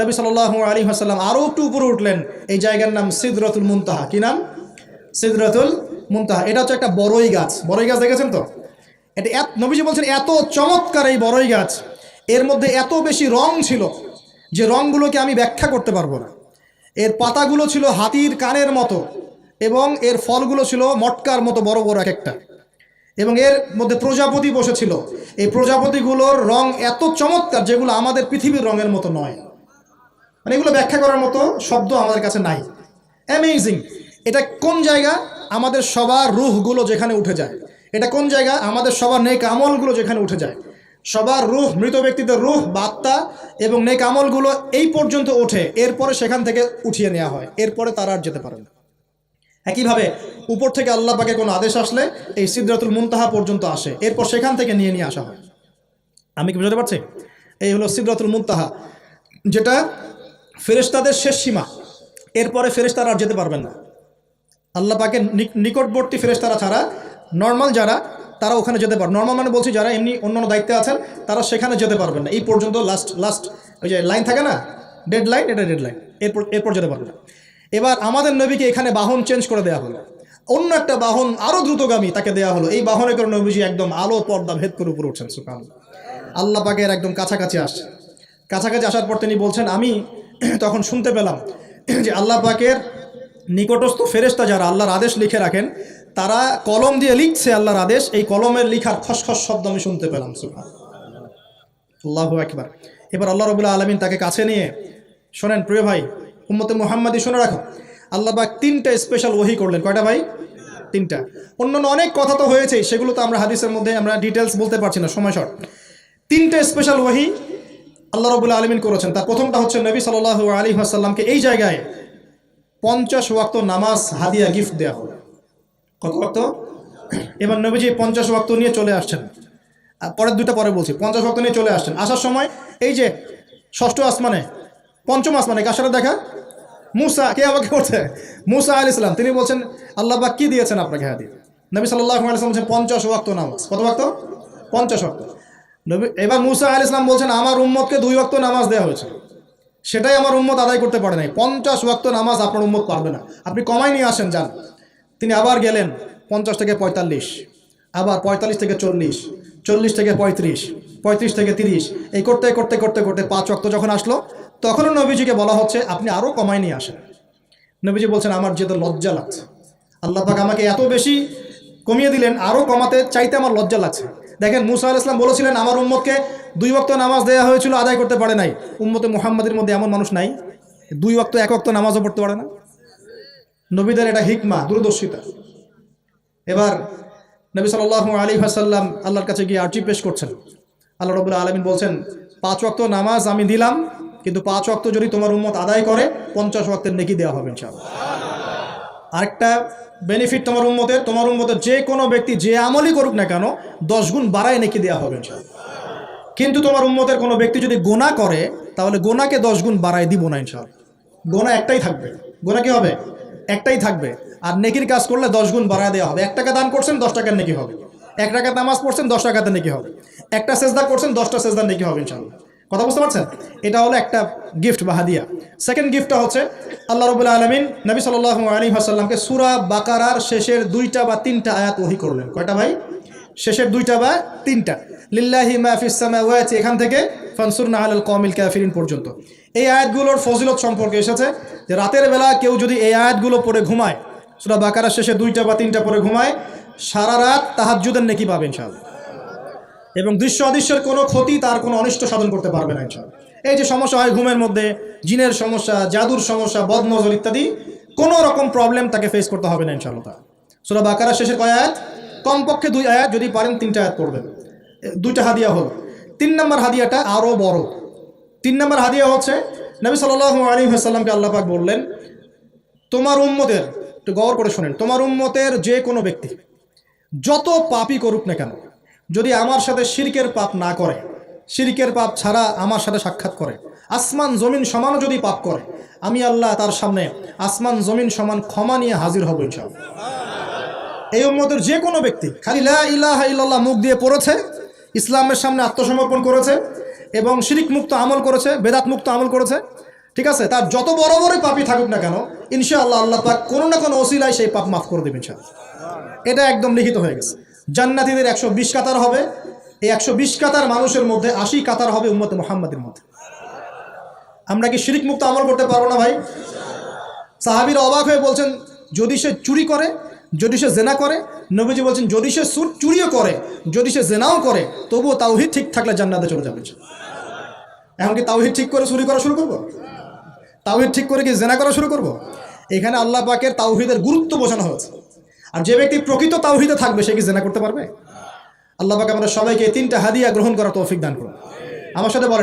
নবী সাল্লাল্লাহু আলাইহি ওয়াসাল্লাম আরও একটু উপরে উঠলেন, এই জায়গার নাম সিদরাতুল মুনতাহা। কি নাম? সিদরাতুল মুনতাহা। এটা হচ্ছে একটা বড়ই গাছ। বড়ই গাছ দেখেছেন তো? এটা নবীজি বলছেন এত চমৎকার এই বড়ই গাছ, এর মধ্যে এত বেশি রং ছিল যে রংগুলোকে আমি ব্যাখ্যা করতে পারবো না। এর পাতাগুলো ছিল হাতির কানের মতো এবং এর ফলগুলো ছিল মটকার মতো বড় বড় এক একটা, এবং এর মধ্যে প্রজাপতি বসেছিল। এই প্রজাপতিগুলোর রং এত চমৎকার যেগুলো আমাদের পৃথিবীর রঙের মতো নয়, মানে এগুলো ব্যাখ্যা করার মতো শব্দ আমাদের কাছে নাই। অ্যামেজিং। এটা কোন জায়গা? আমাদের সবার রুহগুলো যেখানে উঠে যায়। এটা কোন জায়গা? আমাদের সবার নেক আমলগুলো যেখানে উঠে যায়। সবার রুহ, মৃত ব্যক্তিদের রুহ বা আত্মা এবং নেক আমলগুলো এই পর্যন্ত ওঠে, এরপরে সেখান থেকে উঠিয়ে নেওয়া হয়, এরপরে তারা আর যেতে পারে না। একইভাবে উপর থেকে আল্লাহ পাকের কোনো আদেশ আসলে এই সিদরাতুল মুনতাহা পর্যন্ত আসে, এরপর সেখান থেকে নিয়ে আসা হয়। আমি কি বুঝতে পারছি? এই হলো সিদরাতুল মুনতাহা, যেটা ফেরেশতাদের শেষ সীমা। এরপরে ফেরেশতারা আর যেতে পারবেন না। আল্লাহ পাকের নিকটবর্তী ফেরেশতারা ছাড়া নর্মাল যারা, তারা ওখানে যেতে পারবে। নর্মাল মানে বলছি যারা এমনি অন্যান্য দায়িত্বে আছেন, তারা সেখানে যেতে পারবেন না। এই পর্যন্ত লাস্ট ওই যে লাইন থাকে না, ডেড লাইন, এটা ডেড লাইন, এরপর যেতে পারবে না। এবার আমাদের নবীকে এখানে বাহন চেঞ্জ করে দেওয়া হলো, অন্য একটা বাহন আরও দ্রুতগামী তাকে দেওয়া হলো। এই বাহনে করে নবীজি একদম আলো পর্দা ভেদ করে উপরে উঠছেন। সুবহানাল্লাহ। আল্লাহ পাকের একদম কাছাকাছি আসছে। কাছাকাছি আসার পর তিনি বলছেন, আমি তখন শুনতে পেলাম যে আল্লাহ পাকের নিকটস্থ ফেরেশতা যারা আল্লাহর আদেশ লিখে রাখেন, তারা কলম দিয়ে লিখছে আল্লাহর আদেশ। এই কলমের লিখার খসখস শব্দ আমি শুনতে পেলাম। সুবহানাল্লাহ, আল্লাহু আকবার। এবার আল্লাহ রাব্বুল আলামিন তাকে কাছে নিয়ে, শোনেন প্রিয় ভাই, উম্মতে মুহাম্মাদি শুনে রাখো, আল্লাহ পাক 3টা স্পেশাল ওহী করলেন। কয়টা ভাই? 3টা। অন্যান্য অনেক কথা তো হয়েছে, সেগুলো তো আমরা হাদিসের মধ্যে আমরা ডিটেলস বলতে পারছি না, সময় শর্ট। 3টা স্পেশাল ওহী আল্লাহ রাব্বুল আলামিন করেছেন। তার প্রথমটা হচ্ছে নবী সাল্লাল্লাহু আলাইহি ওয়াসাল্লামকে এই জায়গায় 50 ওয়াক্ত নামাজ হাদিয়া গিফট দেওয়া হলো। কত ওয়াক্ত? এবার নবীজি 50 ওয়াক্ত নিয়ে চলে আসছেন। পরের দুইটা পরে বলছি। 50 ওয়াক্ত নিয়ে চলে আসছেন। আসার সময় এই যে ষষ্ঠ আসমানে, পঞ্চম আসমানে কার সাথে দেখা? মুসা। কে আমাকে করছে? মুসা আলাইহিস সালাম। তিনি বলছেন, আল্লাহ পাক কি দিয়েছেন আপনাকে হাদিয়া? নবী সাল্লাল্লাহু আলাইহি ওয়াসাল্লাম বলছেন 50 ওয়াক্ত নামাজ। কত ওয়াক্ত? 50 ওয়াক্ত। নবী এবার মুসা আলাইহিস সালাম বলছেন, আমার উম্মতকে 2 ওয়াক্ত নামাজ দেওয়া হয়েছে, সেটাই আমার উম্মত আদায় করতে পারে নাই। 50 ওয়াক্ত নামাজ আপনার উম্মত পারবে না, আপনি কমাই নিয়ে আসেন, যান। তিনি আবার গেলেন 50 থেকে 45, আবার 45 থেকে 40, 40 থেকে 35, 35 থেকে 30, এই করতে করতে করতে করতে 5 ওয়াক্ত যখন আসলো, তখনও নবীজিকে বলা হচ্ছে আপনি আরও কমাই নিয়ে আসেন। নবীজি বলছেন, আমার যেতে লজ্জা লাগছে, আল্লাহ পাক আমাকে এত বেশি কমিয়ে দিলেন, আরও কমাতে চাইতে আমার লজ্জা লাগছে। দেখেন, মুসা আলাইহিস সালাম বলেছিলেন আমার উম্মতকে 2 ওয়াক্ত নামাজ দেওয়া হয়েছিল, আদায় করতে পারে নাই। উম্মতে মুহাম্মাদের মধ্যে এমন মানুষ নাই 2 ওয়াক্ত 1 ওয়াক্ত নামাজও পড়তে পারে না। নবীদের এটা হিকমা, দূরদর্শিতা। এবার নবী সাল্লাল্লাহু আলাইহি ওয়াসাল্লাম আল্লাহর কাছে গিয়ে আরজি পেশ করছেন। আল্লাহ রাব্বুল আলামিন বলছেন, 5 ওয়াক্ত নামাজ আমি দিলাম, কিন্তু 5 ওয়াক্ত যদি তোমার উম্মত আদায় করে 50 ওয়াক্তের নেকি দেওয়া হবে ইনশাআল্লাহ। আরেকটা বেনিফিট তোমার উম্মতের যে কোনো ব্যক্তি যে আমলই করুক না কেন 10 গুণ বাড়ায় নেকি দেওয়া হবে ইনশাআল্লাহ। কিন্তু তোমার উম্মতের কোনো ব্যক্তি যদি গুনাহ করে, তাহলে গুনাহকে 10 গুণ বাড়ায় দিব না ইনশাআল্লাহ। গুনাহ একটাই থাকবে। গুনাহ কি হবে? একটাই থাকবে। আর নেকির কাজ করলে 10 গুণ বাড়ায় দেওয়া হবে। 1 টাকা দান করছেন 10 টাকার নেকি হবে। 1 রাকাত নামাজ পড়ছেন 10 রাকাতের নেকি হবে। একটা সেজদা করছেন 10টা সেজদার নেকি হবে ইনশাআল্লাহ। কথা বুঝতে পারছেন? এটা হলো একটা গিফট বা হাদিয়া। সেকেন্ড গিফটটা হচ্ছে আল্লাহ রাব্বুল আলামিন নবী সাল্লাল্লাহু আলাইহি ওয়াসাল্লামকে সূরা বাকারার শেষের 2টা বা 3টা আয়াত ওহী করলেন। কয়টা ভাই? শেষের 2টা বা 3টা। লিল্লাহি মা ফিস সামাওয়াতি, এখান থেকে ফানসুরনা আলাল কওমিল কাফিরিন পর্যন্ত। এই আয়াতগুলোর ফজিলত সম্পর্কে এসেছে যে রাতের বেলা কেউ যদি এই আয়াতগুলো পড়ে ঘুমায়, সূরা বাকারার শেষে 2টা বা 3টা পড়ে ঘুমায়, সারা রাত তাহাজ্জুদের নেকি পাবে ইনশাআল্লাহ। এবং দৃশ্য অদৃশ্যের কোনো ক্ষতি, তার কোনো অনিষ্ট সাধন করতে পারবে না ইনশাআল্লাহ। এই যে সমস্যা হয় ঘুমের মধ্যে, জিনের সমস্যা, জাদুর সমস্যা, বদনজর ইত্যাদি, কোনো রকম প্রবলেম তাকে ফেস করতে হবে না ইনশাআল্লাহ। সূরা বাকারার শেষের কয় আয়াত? কমপক্ষে 2 আয়াত, যদি পারেন 3টা আয়াত পড়বেন। 2টা হাদিয়া হলো। 3 নম্বর হাদিয়াটা আরও বড়। 3 নম্বর হাদিয়া হচ্ছে নবী সাল্লাল্লাহু আলাইহি ওয়াসাল্লামকে আল্লাহ পাক বললেন, তোমার উম্মতের, একটু গৌর করে শোনেন, তোমার উম্মতের যে কোনো ব্যক্তি যত পাপই করুক না কেন, যদি আমার সাথে শিরকের পাপ না করে, শিরকের পাপ ছাড়া আমার সাথে সাক্ষাৎ করে, আসমান জমিন সমানও যদি পাপ করে, আমি আল্লাহ তার সামনে আসমান জমিন সমান ক্ষমা নিয়ে হাজির হব ইনশাআল্লাহ। এই উম্মতের যে কোনো ব্যক্তি খালি লা ইলাহা ইল্লাল্লাহ মুখ দিয়ে পড়েছে, ইসলামের সামনে আত্মসমর্পণ করেছে এবং শিরিক মুক্ত আমল করেছে, বেদাত মুক্ত আমল করেছে, ঠিক আছে, তার যত বড় বড় পাপই থাকুক না কেন, ইনশাআল্লাহ আল্লাহ পাক কোনো না কোনো ওসিলায় সেই পাপ মাফ করে দেবেন ইনশাআল্লাহ। এটা একদম লিখিত হয়ে গেছে। জান্নাতীদের 120 কাতার হবে, এই 120 কাতার মানুষের মধ্যে 80 কাতার হবে উম্মতে মুহাম্মাদের মধ্যে। আমরা কি শিরিক মুক্ত আমল করতে পারবো না ভাই? সাহাবীরা অবাক হয়ে বলছেন, যদি সে চুরি করে, যদি সে জেনা করে, নবীজি বলছেন যদি সে চুরিও করে, যদি সে জেনাও করে, তবুও তাওহীদ ঠিক থাকলে জান্নাতে চলে যাবে। এখন কি তাওহীদ ঠিক করে চুরি করা শুরু করব? তাওহীদ ঠিক করে কি জেনা করা শুরু করব? এখানে আল্লাহ পাকের তাওহীদের গুরুত্ব বোঝানো হয়েছে। আর যে ব্যক্তি প্রকৃত তাওহীদে থাকবে সে কি জেনা করতে পারবে? আল্লাহ পাক আমাদের সবাইকে 3টা হাদিয়া গ্রহণ করার তৌফিক দান করুন। আমার সাথে বলেন।